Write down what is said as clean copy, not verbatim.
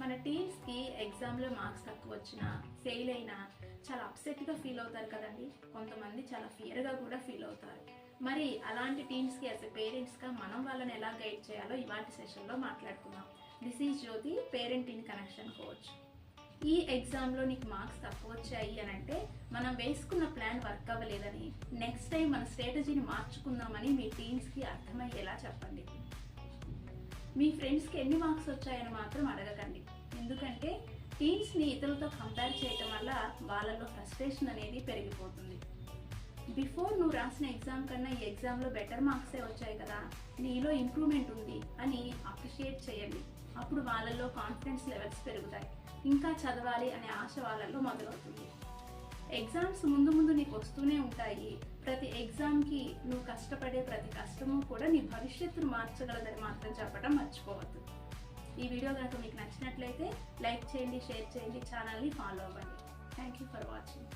మన టీమ్స్కి ఎగ్జామ్లో మార్క్స్ తక్కువ వచ్చినా ఫెయిల్ అయినా చాలా అప్సెట్గా ఫీల్ అవుతారు కదండి. కొంతమంది చాలా ఫియర్గా కూడా ఫీల్ అవుతారు. మరి అలాంటి టీమ్స్కి యాజ్ ఎ పేరెంట్స్గా మనం వాళ్ళని ఎలా గైడ్ చేయాలో ఇవాటి సెషన్లో మాట్లాడుకుందాం. This is Jyothi, parent in connection coach. ఈ ఎగ్జామ్లో నీకు మార్క్స్ తక్కువ వచ్చాయి అని అంటే మనం వేసుకున్న ప్లాన్ వర్క్ అవ్వలేదని, నెక్స్ట్ టైం మన స్ట్రాటజీని మార్చుకుందామని మీ టీమ్స్కి అర్థమయ్యేలా చెప్పండి. మీ ఫ్రెండ్స్కి ఎన్ని మార్క్స్ వచ్చాయని మాత్రం అడగకండి. ఎందుకంటే టీమ్స్ని ఇతరులతో కంపేర్ చేయటం వల్ల వాళ్ళలో ఫ్రస్ట్రేషన్ అనేది పెరిగిపోతుంది. బిఫోర్ నువ్వు రాసిన ఎగ్జామ్ కన్నా ఈ ఎగ్జామ్లో బెటర్ మార్క్సే వచ్చాయి కదా, నీలో ఇంప్రూవ్మెంట్ ఉంది అని అప్రిషియేట్ చేయండి. అప్పుడు వాళ్ళల్లో కాన్ఫిడెన్స్ లెవెల్స్ పెరుగుతాయి. ఇంకా చదవాలి అనే ఆశ వాళ్ళల్లో మొదలవుతుంది. ఎగ్జామ్స్ ముందు ముందు నీకు వస్తూనే ఉంటాయి. ప్రతి ఎగ్జామ్కి నువ్వు కష్టపడే ప్రతి కష్టము కూడా నీ భవిష్యత్తును మార్చగలదని మాత్రం చెప్పడం మర్చిపోవద్దు. ఈ వీడియో కనుక మీకు నచ్చినట్లయితే లైక్ చేయండి, షేర్ చేయండి, ఛానల్ని ఫాలో అవ్వండి. Thank you for watching.